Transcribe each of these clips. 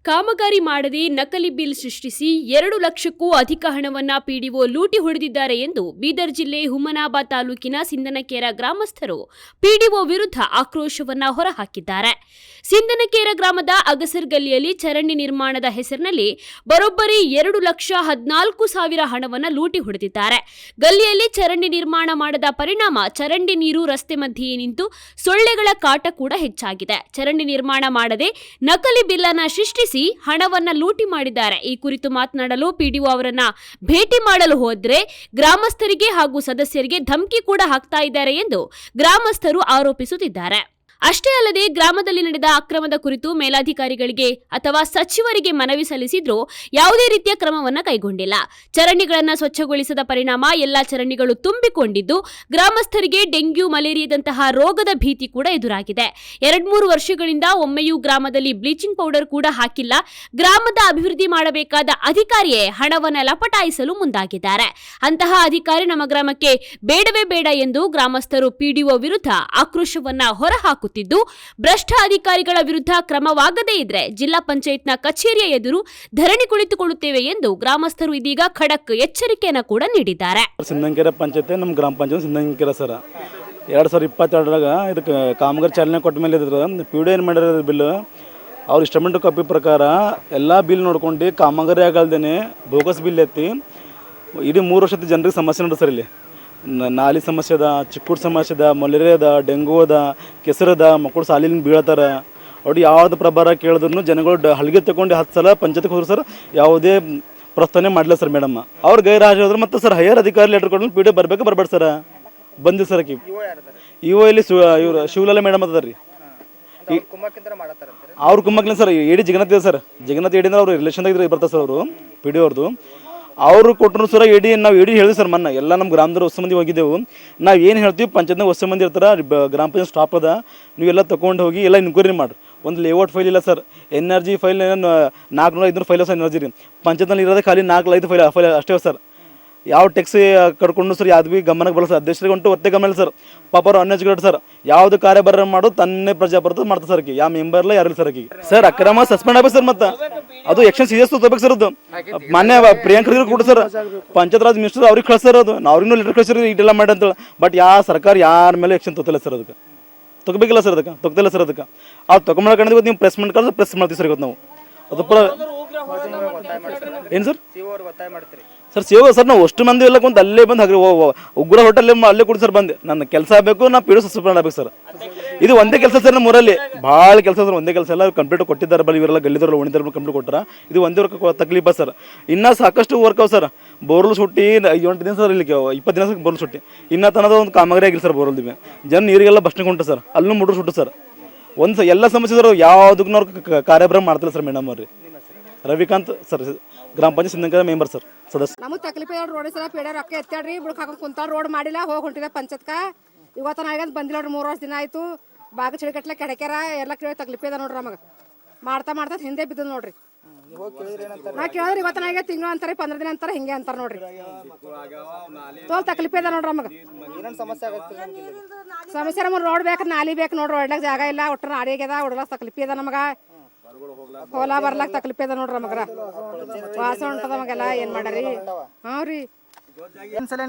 ಕಾಮಗಾರಿ ಮಾಡದೆ ನಕಲಿ ಬಿಲ್ ಸೃಷ್ಟಿಸಿ 2 ಲಕ್ಷಕ್ಕೂ ಅಧಿಕ ಹಣವನ್ನ ಪಿಡಿಒ ಲೂಟಿ ಹೊಡೆದಿದ್ದಾರೆ ಎಂದು ಬೀದರ್ ಜಿಲ್ಲೆ ಹುಮನಾಬಾದ್ ತಾಲೂಕಿನ ಸಿಂದನಕೇರ ಗ್ರಾಮಸ್ಥರು ಪಿಡಿಒ ವಿರುದ್ಧ ಆಕ್ರೋಶವನ್ನ ಹೊರಹಾಕಿದ್ದಾರೆ. ಸಿಂದನಕೇರ ಗ್ರಾಮದ ಅಗಸರ್ ಗಲ್ಲಿಯಲ್ಲಿ ಚರಂಡಿ ನಿರ್ಮಾಣದ ಹೆಸರಿನಲ್ಲಿ ಬರೋಬ್ಬರಿ 2,14,000 ಹಣವನ್ನ ಲೂಟಿ ಹೊಡೆದಿದ್ದಾರೆ. ಗಲ್ಲಿಯಲ್ಲಿ ಚರಂಡಿ ನಿರ್ಮಾಣ ಮಾಡದ ಪರಿಣಾಮ ಚರಂಡಿ ನೀರು ರಸ್ತೆ ಮಧ್ಯೆ ನಿಂತು ಸೊಳ್ಳೆಗಳ ಕಾಟ ಕೂಡ ಹೆಚ್ಚಾಗಿದೆ. ಚರಂಡಿ ನಿರ್ಮಾಣ ಮಾಡದೆ ನಕಲಿ ಬಿಲ್ ಅನ್ನು ಸೃಷ್ಟಿಸಿ ಹಣವನ್ನ ಲೂಟಿ ಮಾಡಿದ್ದಾರೆ. ಈ ಕುರಿತು ಮಾತನಾಡಲು ಪಿಡಿಒ ಅವರನ್ನ ಭೇಟಿ ಮಾಡಲು ಹೋದ್ರೆ ಗ್ರಾಮಸ್ಥರಿಗೆ ಹಾಗೂ ಸದಸ್ಯರಿಗೆ ಧಮಕಿ ಕೂಡ ಹಾಕ್ತಾ ಇದ್ದಾರೆ ಎಂದು ಗ್ರಾಮಸ್ಥರು ಆರೋಪಿಸುತ್ತಿದ್ದಾರೆ. ಅಷ್ಟೇ ಅಲ್ಲದೆ ಗ್ರಾಮದಲ್ಲಿ ನಡೆದ ಅಕ್ರಮದ ಕುರಿತು ಮೇಲಾಧಿಕಾರಿಗಳಿಗೆ ಅಥವಾ ಸಚಿವರಿಗೆ ಮನವಿ ಸಲ್ಲಿಸಿದ್ರೂ ಯಾವುದೇ ರೀತಿಯ ಕ್ರಮವನ್ನ ಕೈಗೊಂಡಿಲ್ಲ. ಚರಂಡಿಗಳನ್ನು ಸ್ವಚ್ಛಗೊಳಿಸದ ಪರಿಣಾಮ ಎಲ್ಲಾ ಚರಂಡಿಗಳು ತುಂಬಿಕೊಂಡಿದ್ದು ಗ್ರಾಮಸ್ಥರಿಗೆ ಡೆಂಗ್ಯೂ, ಮಲೇರಿಯಾದಂತಹ ರೋಗದ ಭೀತಿ ಕೂಡ ಎದುರಾಗಿದೆ. 2-3 ವರ್ಷಗಳಿಂದ ಒಮ್ಮೆಯೂ ಗ್ರಾಮದಲ್ಲಿ ಬ್ಲೀಚಿಂಗ್ ಪೌಡರ್ ಕೂಡ ಹಾಕಿಲ್ಲ. ಗ್ರಾಮದ ಅಭಿವೃದ್ಧಿ ಮಾಡಬೇಕಾದ ಅಧಿಕಾರಿಯೇ ಹಣವನ್ನ ಲಪಟಾಯಿಸಲು ಮುಂದಾಗಿದ್ದಾರೆ. ಅಂತಹ ಅಧಿಕಾರಿ ನಮ್ಮ ಗ್ರಾಮಕ್ಕೆ ಬೇಡವೇ ಬೇಡ ಎಂದು ಗ್ರಾಮಸ್ಥರು ಪಿಡಿಒ ವಿರುದ್ಧ ಆಕ್ರೋಶವನ್ನ ಹೊರಹಾಕುತ್ತಿದ್ದಾರೆ. ಭ್ರಷ್ಟ ಅಧಿಕಾರಿಗಳ ವಿರುದ್ಧ ಕ್ರಮವಾಗದೇ ಇದ್ರೆ ಜಿಲ್ಲಾ ಪಂಚಾಯತ್ನ ಕಚೇರಿಯ ಎದುರು ಧರಣಿ ಕುಳಿತುಕೊಳ್ಳುತ್ತೇವೆ ಎಂದು ಗ್ರಾಮಸ್ಥರು ಇದೀಗ ಖಡಕ್ ಎಚ್ಚರಿಕೆಯನ್ನು ಕೂಡ ನೀಡಿದ್ದಾರೆ. ಸಿಂದನಕೇರ ಪಂಚಾಯತ್ ನಮ್ಮ ಗ್ರಾಮ ಪಂಚಾಯತ್ ಸಿಂದನಕೇರ ಸರ್ 2022 ಇದಕ್ಕೆ ಕಾಮಗಾರಿ ಚಾಲನೆ ಕೊಟ್ಟ ಮೇಲೆ ಪಿಡಿಒ ಏನು ಮಾಡಿರೋದು ಬಿಲ್ ಅವ್ರ ಇನ್ಸ್ಟ್ರಮೆಂಟ್ ಕಾಪಿ ಪ್ರಕಾರ ಎಲ್ಲ ಬಿಲ್ ನೋಡ್ಕೊಂಡು ಕಾಮಗಾರಿ ಆಗಲ್ದೇನೆ ಬೋಗಸ್ ಬಿಲ್ ಎತ್ತಿ ಇಡೀ 3 ವರ್ಷದ ಜನರಿಗೆ ಸಮಸ್ಯೆ ನೋಡಿ ಸರ್. ಇಲ್ಲಿ ನಾಲಿ ಸಮಸ್ಯೆ ಅದ, ಚಿಕ್ಕುಡ್ ಸಮಸ್ಯೆ ಅದ, ಮಲೇರಿಯಾ ಅದ, ಡೆಂಗು ಅದ, ಕೆಸರದ, ಮಕ್ಕಳು ಸಾಲಿನ ಬೀಳತ್ತಾರ. ಅವ್ರು ಯಾವ್ದು ಪ್ರಭಾರ ಕೇಳಿದ್ರು ಜನಗಳು ಹಲ್ಗೆ ತಗೊಂಡು 10 ಸಲ ಪಂಚಾಯತ್ಗೆ ಹೋದ್ರು ಸರ್, ಯಾವುದೇ ಪ್ರಸ್ತಾವನೆ ಮಾಡಲಿಲ್ಲ ಸರ್. ಮೇಡಮ್ ಅವ್ರು ಗೈರಾಜ್ ಹೋದ್ರು ಮತ್ತು ಸರ್ ಹೈಯರ್ ಅಧಿಕಾರಿ ಲೆಟರ್ ಕೊಟ್ಟು ಪಿಡಿಒ ಬರ್ಬೇಡ ಸರ್. ಬಂದಿ ಸರ್ ಆಕಿ ಇವ ಇಲ್ಲಿ ಇವ್ರು ಶಿವಲಾಲ ಮೇಡಮ್ ಅದ ರೀ. ಅವ್ರು ಕುಮ್ಮಕ್ಲಿಂದ ಸರ್ ಎಡಿ ಜಗನ್ನಾಥ್ ಇದೆ ಸರ್. ಜಗನ್ನಾಥ್ ಎಡಿಂದ ಅವ್ರು ರಿಲೇಷನ್ದಾಗ ಬರ್ತಾರೆ ಸರ್. ಅವರು ಪಿಡಿಒ ಅವ್ರದ್ದು ಅವರು ಕೊಟ್ಟರು ಸರ್. ನಾವು ಎಡಿ ಹೇಳಿದ್ವಿ ಸರ್. ಮೊನ್ನೆ ಎಲ್ಲ ನಮ್ಮ ಗ್ರಾಮದವ್ರು ಹೊಸ ಮಂದಿ ಹೋಗಿದ್ದೆವು. ನಾವು ಏನು ಹೇಳ್ತೀವಿ, ಪಂಚಾಯತ್ನಾಗ ಹೊಸ ಮಂದಿ ಇರ್ತಾರೆ, ಗ್ರಾಮ ಪಂಚಾಯತ್ ಸ್ಟಾಫ್ ಅದ, ನೀವೆಲ್ಲ ತೊಗೊಂಡು ಹೋಗಿ ಎಲ್ಲ ಇನ್ಕ್ವೈರಿ ಮಾಡಿರಿ. ಒಂದು ಲೇಔಟ್ ಫೈಲ್ ಇಲ್ಲ sir. NRG file 400-500 file sir. NRG ರೀ ಪಂಚಾಯತ್ನಲ್ಲಿ ಇರೋದೇ ಖಾಲಿ 4-5 ಫೈಲ್ ಅಷ್ಟೇ ಸರ್. ಯಾವ ಟ್ಯಾಕ್ಸ್ ಕಟ್ಕೊಂಡು ಸರ್ ಯಾವ್ದು ಭೀ ಗಮನಕ್ಕೆ ಬರಲ್ಲ ಸರ್. ಅಧ್ಯಕ್ಷರಿಗೆ ಹೊಂಟು ಒತ್ತೆ ಗಮನ ಇಲ್ಲ ಸರ್. ಪಾಪ ಅವ್ರು ಅನ್ಎಜುಕೇಟೆಡ್ ಸರ್. ಯಾವ್ದು ಕಾರ್ಯಭಾರ ಮಾಡೋದು ತನ್ನೇ ಪ್ರಜಾ ಬರ್ತದೆ ಮಾಡ್ತಾರೆ ಸರ್. ಯಾವ ಮೆಂಬರ್ ಇಲ್ಲ ಯಾರಿಲ್ಲ ಸರ್. ಸರ್ ಅಕ್ರಮ ಸಸ್ಪೆಂಡ್ ಆಗ್ಬೇಕು ಸರ್. ಮತ್ತೆ ಅದು ಎಕ್ಷನ್ ಸೀರಿಯಸ್ ತಗೋಬೇಕು ಸರ್. ಅದು ಮಾನ್ಯ ಪ್ರಿಯಾಂಕ ಕೂಡ ಸರ್ ಪಂಚಾಯತ್ ರಾಜ್ ಮಿನಿಸ್ಟರ್ ಅವ್ರಿಗೆ ಕಳಿಸ್ತಾರ. ಅದು ಅವ್ರಿಗೂ ಲೆಟರ್ ಕಳಿಸಿರಿ ಇದೆಲ್ಲ ಮಾಡಿ ಅಂತ. ಬಟ್ ಯಾವ ಸರ್ಕಾರ ಯಾರ ಮೇಲೆ ಎಕ್ಷನ್ ತೊಗೊತಿಲ್ಲ ಸರ್. ಅದಕ್ಕೆ ತೊಗೋಬೇಕಿಲ್ಲ ಸರ್. ಅದಕ್ಕೆ ತೊಗೊತಿಲ್ಲ ಸರ್. ಅದಕ್ಕೆ ಅವ್ರು ತೊಗೊಂಡ್ಕೊಂಡು ಇವತ್ತು ನೀವು ಪ್ರೆಸ್ ಕಳಿಸ್ ಪ್ರೆಸ್ ಮಾಡ್ತೀವಿ ಸರ್. ಇವತ್ತು ನಾವು ಅದು ಏನು ಸರ್ ಸರ್ ಸೇವ ಸರ್. ನಾವು ಅಷ್ಟು ಮಂದಿ ಎಲ್ಲ ಕುಂತು ಅಲ್ಲೇ ಬಂದು ಹಾಗೆ ಉಗ್ರ ಹೋಟೆಲ್ ಅಲ್ಲೇ ಕೊಡಿ ಸರ್. ಬಂದು ನನ್ನ ಕೆಲಸ ಆಗಬೇಕು, ನಾ ಪಿಡಿಒ ಸಸ್ಪೆಂಡ್ ಆಗಬೇಕು ಸರ್. ಇದು ಒಂದೇ ಕೆಲಸ ಸರ್. ನಮ್ಮ ಊರಲ್ಲಿ ಭಾಳ ಕೆಲಸ ಸರ್. ಒಂದೇ ಕೆಲಸ ಎಲ್ಲ ಕಂಪ್ಲೀಟ್ ಕೊಟ್ಟಿದ್ದಾರೆ. ಬರೀ ಇವರೆಲ್ಲ ಗಲ್ಲಿದವ್ರು ಉಣಿದಾರ ಕಂಪ್ಲೀಟ್ ಕೊಟ್ಟಾರ. ಇದು ಒಂದೇ ವರ್ಕ್ ತಕ್ಲೀಫ ಸರ್. ಇನ್ನೂ ಸಾಕಷ್ಟು ವರ್ಕ್ ಅವ ಸರ್. ಬೋರ್ಲ್ ಸುಟ್ಟಿ 8 ದಿನ ಸರ್. ಇಲ್ಲಿ 20 ದಿನ ಬೋರ್ಲ್ ಸುಟ್ಟಿ ಇನ್ನೂ ತನದ ಒಂದು ಕಾಮಗಾರಿ ಆಗಿಲ್ಲ ಸರ್. ಬೋರ್ಲ್ದಿವೆ ಜನ ನೀರಿಗೆಲ್ಲ ಬಸ್ಟಿಗೆ ಹೊಂಟು ಸರ್. ಅಲ್ಲೂ ಮುಡ್ರು ಸುಟ್ಟು ಸರ್. ಒಂದು ಎಲ್ಲ ಸಮಸ್ಯೆ ಸರ್. ಯಾವುದಕ್ಕೂ ಅವ್ರು ಕಾರ್ಯಭಾರ ಮಾಡ್ತಿಲ್ಲ ಸರ್. ಮೇಡಮ್ ಅವ್ರಿ ರವಿಕಾಂತ್ ಸರ್, ಗ್ರಾಮ ಪಂಚಾಯತ್ ಸಿಂದನಕೇರ ಮೆಂಬರ್ ಸರ್, ಸದಸ್ಯ. ನಮಗೆ ತಕ್ಲೀಫ್ ರೋಡ್ ಸಲ ಪೇಡ ರೊಕ್ಕ ಎತ್ತಾಡ್ರಿ ಬುಡಕ್ ಹಾಕೊಂಡು ಕುಂತ ರೋಡ್ ಮಾಡಿಲ್ಲ. ಹೋಗಿ ಹೊಂಟಿದೆ ಪಂಚಾಯತ್ಕ. ಇವತ್ತು ನಾಳೆ ಬಂದಿಲ್ಲ ನೋಡ್ರಿ. 3 ವರ್ಷ ದಿನ ಆಯ್ತು. ಬಾಗ ಚಿಡಿಕಟ್ಲೆ ಕೆಡಕ್ಯಾರ ಎಲ್ಲ ಕೇಳಿ ತಕ್ಲೀಫ್ ಇದೆ ನೋಡ್ರಿ. ನಮಗೆ ಮಾಡ್ತಾ ಹಿಂದೆ ಬಿದ್ದು ನೋಡ್ರಿ. ನಾ ಕೇಳಿದ್ರಿ ಇವತ್ತು ನಾಳೆ ತಿಂಗಳು ಅಂತಾರೆ, 15 ದಿನ ಅಂತಾರೆ, ಹಿಂಗೆ ಅಂತಾರೆ ನೋಡ್ರಿ. ತೋಲ್ ತಕ್ಲೀಫ್ ಇದೆ ನೋಡ್ರಿ. ನಮಗೆ ಸಮಸ್ಯೆ ನಮಗೆ ರೋಡ್ ಬೇಕು, ನಾಲಿ ಬೇಕು ನೋಡ್ರಿ. ಒಳ್ಳೆ ಜಾಗ ಇಲ್ಲ. ಒಟ್ಟು ನಾಡಿ ಆಗ್ಯದ. ಒಡ್ಲಾಕ್ ತಕ್ಲೀಫ್ ಇದೆ. ನಮಗ ಹೊಲ ಬರ್ಲಾಕ್ ತಕ್ಲೀಫ್ ಇದೆ ನೋಡ್ರಿ. ನಮಗ್ರ ವಾಸ ಹೊಂಟದ ನಮಗೆಲ್ಲ. ಏನ್ ಮಾಡ್ರಿ? ಹಾಂ ರೀ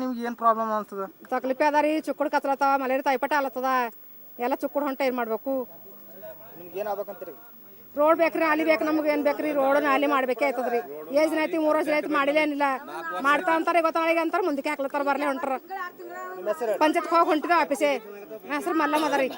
ನಿಮ್ಗೆ ಏನು ಪ್ರಾಬ್ಲಮ್ ಅನ್ತದ? ತಕ್ಲೀಫ್ ಅದ ರೀ. ಚುಕ್ಕುಡ್ ಕತ್ಲತ್ತವ, ಮಲೇರಿಯಾ ತಾಯಿಪಟ ಆಲತ್ತದ. ಎಲ್ಲ ಚುಕ್ಕುಡ್ ಹೊಂಟ ಏನ್ ಮಾಡ್ಬೇಕು? ರೋಡ್ ಬೇಕ್ರಿ, ನಾಲಿ ಬೇಕು. ನಮ್ಗೆ ಏನ್ ಬೇಕ್ರಿ? ರೋಡ್ ನಾಲಿ ಮಾಡ್ಬೇಕೇ ಆಯ್ತದ್ರಿ. ಏಜ್ ದಿನ ಆಯ್ತು, 3 ವರ್ಷ ಆಯ್ತು, ಮಾಡಿಲ್ಲ ಏನಿಲ್ಲ. ಮಾಡ್ತಾ ಅಂತಾರೆ. ಇವತ್ತು ಅಂತಾರೆ, ಮುಂದಕ್ಕೆ ಹಾಕ್ಲತ್ತಾರ. ಬರ್ಲೇ ಹೊಂಟ್ರ ಪಂಚಾಯತ್ ಹೋಗಿ ಹೊಂಟಿದ ಆಫೀಸೇ. ಹೆಸರು ಮಲ್ಲಮ್ಮ ಅದ ರೀ.